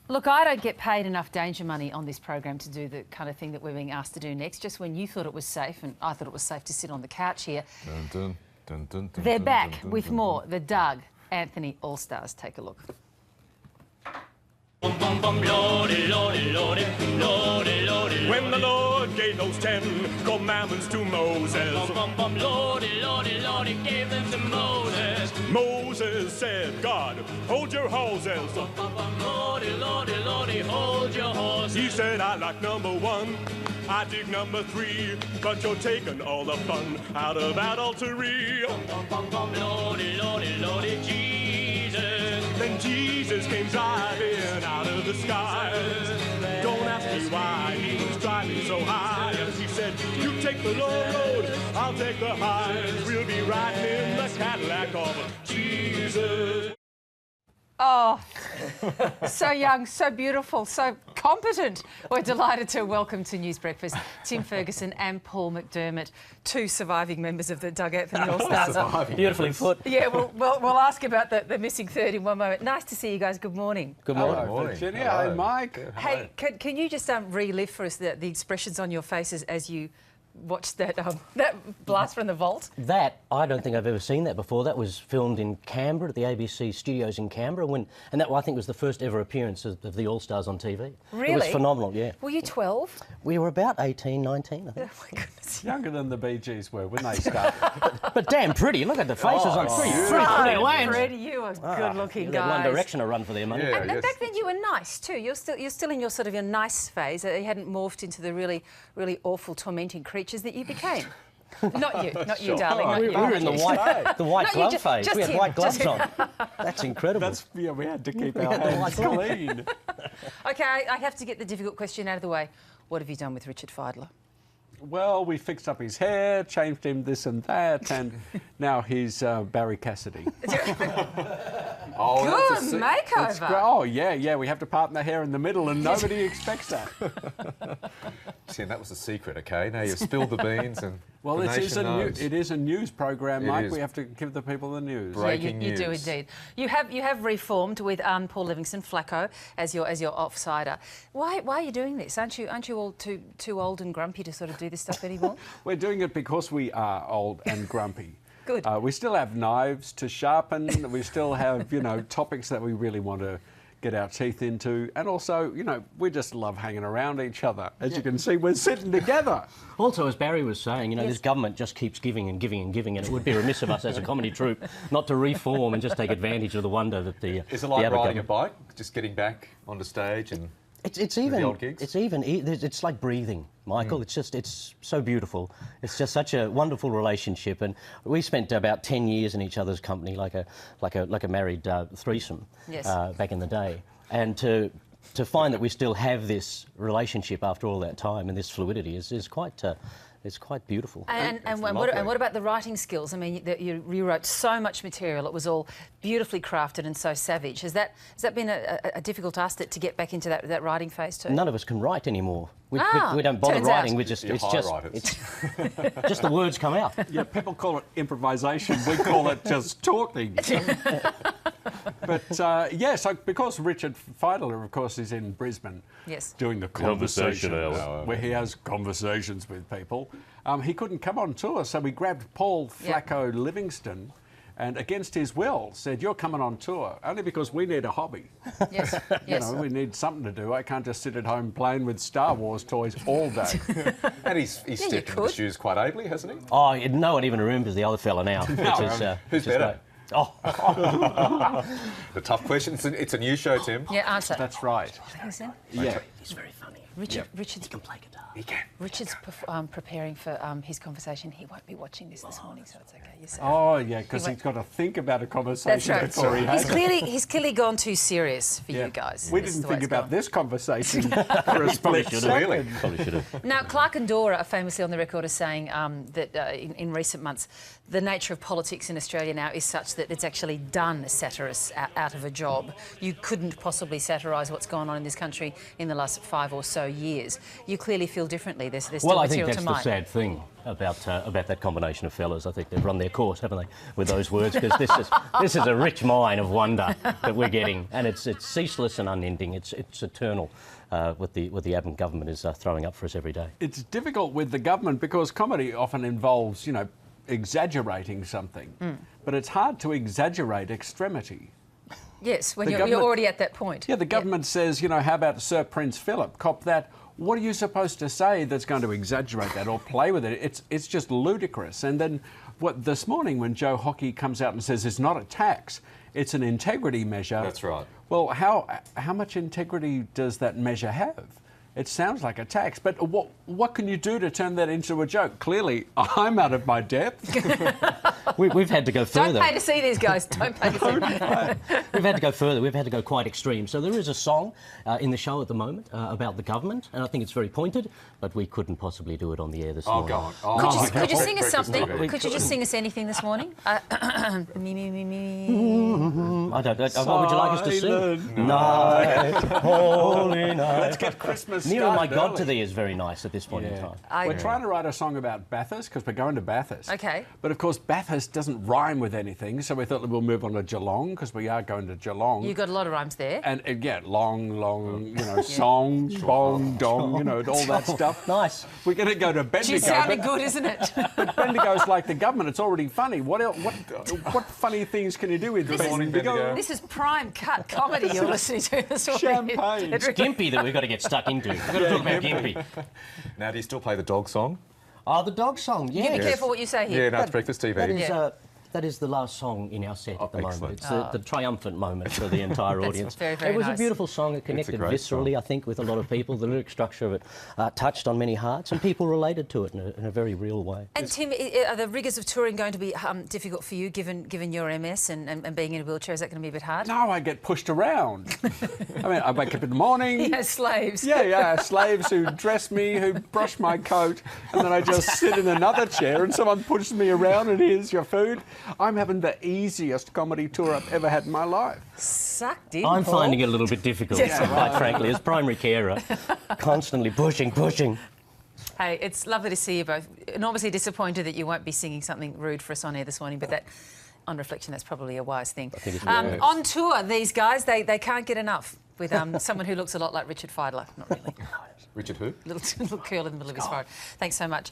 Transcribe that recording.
Look, I don't get paid enough danger money on this program to do the kind of thing that we're being asked to do next. Just when you thought it was safe, and I thought it was safe to sit on the couch here. Dun, dun, dun, dun, dun, They're dun, back dun, dun, with dun, more. dun. The Doug Anthony All-Stars. Take a look. When the Lord gave those 10 commandments to Moses, Lordy, gave them to Moses. Moses said, God, hold your horses. Lordy, hold your horses. He said, I like number 1, I dig number 3, but you're taking all the fun out of adultery. Lordy, Jesus. Then Jesus came driving out of the skies. Don't ask me why he was driving so high. He said, you take the low road, I'll take the high. We'll be riding in the Cadillac of Jesus. Oh, so young, so beautiful, so competent. We're delighted to welcome to News Breakfast Tim Ferguson and Paul McDermott, 2 surviving members of the Doug Anthony All-Stars. Beautifully put. Yeah, we'll ask about the missing third in one moment. Nice to see you guys. Good morning. Good morning. Hello, Virginia. Hello. Hey, Mike. Hey, can you just relive for us the expressions on your faces as you watched that blast from the vault? That, I don't think I've ever seen that before. That was filmed in Canberra, at the ABC studios in Canberra, and that, I think, was the first ever appearance of the All-Stars on TV. Really? It was phenomenal, yeah. Were you 12? We were about 18, 19, I think. Oh, my goodness. Younger than the Bee Gees were when they started. But damn pretty. Look at the faces on pretty lads. Freddie, you are good-looking Let One guys. Direction a run for their money. Yeah. And back then you were nice too. You're still in your sort of your nice phase. You hadn't morphed into the really awful, tormenting creatures that you became. Not you, darling. Not We you. were in the white glove phase. just We had him, white just gloves on. That's incredible. We had to keep our hands clean. Okay, I have to get the difficult question out of the way. What have you done with Richard Fidler? Well, we fixed up his hair, changed him this and that, and now he's Barry Cassidy. Oh, Good that's a makeover. Oh, yeah, we have to part the hair in the middle and nobody expects that. See, and that was the secret, okay? Now you've spilled the beans and Well, the it knows. is a news program, It Mike. is. We have to give the people the news. Breaking you do news. indeed. You have reformed with Paul Livingston, Flacco, as your offsider. Why are you doing this? Aren't you all too old and grumpy to sort of do this stuff anymore? We're doing it because we are old and grumpy. Good. We still have knives to sharpen. We still have, topics that we really want to get our teeth into. And also, we just love hanging around each other. As you can see, we're sitting together. Also, as Barry was saying, Yes. this government just keeps giving and giving and giving, and it would be remiss of us as a comedy troupe not to reform and just take advantage of the wonder that the Is it like Abbott riding a Govt. bike, just getting back onto stage and It's the old gigs? it's like breathing, Michael. It's so beautiful. It's just such a wonderful relationship, and we spent about 10 years in each other's company, like a married threesome, Yes. back in the day, and to find that we still have this relationship after all that time and this fluidity is quite. It's quite beautiful. And what about the writing skills? I mean, you wrote so much material. It was all beautifully crafted and so savage. Has that been a difficult task to get back into that writing phase too? None of us can write anymore. We don't bother turns writing. out. We just You're it's high just writers. it's just the words come out. Yeah, people call it improvisation. We call it just talking. But, so because Richard Fidler, of course, is in Brisbane Yes. doing the Conversation conversations, hour. where he has conversations with people, he couldn't come on tour, so we grabbed Paul Flacco Livingston and, against his will, said, you're coming on tour, only because we need a hobby. Yes. Yes. We need something to do. I can't just sit at home playing with Star Wars toys all day. And he's stepped into the could. shoes quite ably, hasn't he? Oh, no one even remembers the other fella now. Which is, Who's which is better? great. Oh, The tough question. It's a new show, Tim. Yeah. Answer. That's right. Listen, Yeah. he's very funny. Richard's Can play guitar. He can. Richard's preparing for his conversation. He won't be watching this morning, so it's okay. You're safe. Oh, yeah, because he's got to think about a That's conversation right. before he has it. He's clearly gone too serious for Yeah. you guys. We This is didn't the way think it's about gone. this conversation for a split should've. second. Really? Probably should have. Now, Clark and Dora are famously on the record as saying that in recent months, the nature of politics in Australia now is such that it's actually done satirists out of a job. You couldn't possibly satirise what's gone on in this country in the last 5 or so so years. You clearly feel differently. There's still Well, I think material that's to the mine. sad thing about that combination of fellas. I think they've run their course, haven't they, with those words? Because this is a rich mine of wonder that we're getting, and it's ceaseless and unending. It's eternal. What the Abbott government is throwing up for us every day. It's difficult with the government because comedy often involves, exaggerating something, but it's hard to exaggerate extremity. Yes, when The you're government- already at that point. Yeah, the government says, how about Sir Prince Philip? Cop that. What are you supposed to say that's going to exaggerate that or play with it? It's just ludicrous. And then this morning when Joe Hockey comes out and says it's not a tax, it's an integrity measure. That's right. Well, how much integrity does that measure have? It sounds like a tax, but what can you do to turn that into a joke? Clearly, I'm out of my depth. We've had to go further. Don't pay to see these guys. Don't pay to see. We've had to go further. We've had to go quite extreme. So there is a song in the show at the moment about the government, and I think it's very pointed, but we couldn't possibly do it on the air this morning. Go on. Oh, Could you sing us Breakfast something? TV. Could you just sing us anything this morning? Me. I don't know. What would you like us to sing? Silent Night, holy night. Let's get Christmas Nearer my started God early. to thee is very nice at this point in time. We're trying to write a song about Bathurst because we're going to Bathurst. Okay. But of course, Bathurst doesn't rhyme with anything, so we thought that we'll move on to Geelong because we are going to Geelong. You got a lot of rhymes there. And long, song, bong, dong, all that stuff. Nice. We're going to go to Bendigo. She's sounding good, isn't it? But Bendigo's like the government. It's already funny. What else? What funny things can you do with morning, Bendigo. This is prime cut comedy you're listening to this morning. Champagne. It really- Gimpy that we've got to get stuck into. We've got to talk about Gimpy. Now, do you still play the dog song? Oh, the dog song, Be yes. careful what you say here. Yeah, no, it's Breakfast TV. That is, that is the last song in our set at the moment. excellent. It's the triumphant moment for the entire audience. very, very it was nice. a beautiful song. It connected great viscerally, song. I think, with a lot of people. The lyric structure of it touched on many hearts, and people related to it in a very real way. And Tim, are the rigours of touring going to be difficult for you, given your MS and being in a wheelchair? Is that going to be a bit hard? No, I get pushed around. I mean, I wake up in the morning. He has slaves. Yeah, slaves who dress me, who brush my coat, and then I just sit in another chair and someone pushes me around and here's your food. I'm having the easiest comedy tour I've ever had in my life. Sucked in, I'm Paul. finding it a little bit difficult, quite frankly, as primary carer, constantly pushing. Hey, it's lovely to see you both. Enormously disappointed that you won't be singing something rude for us on air this morning, but that, on reflection, that's probably a wise thing. I think it's On tour, these guys, they can't get enough with someone who looks a lot like Richard Fidler. Not really. Richard who? Little curl in the middle of his forehead. Thanks so much.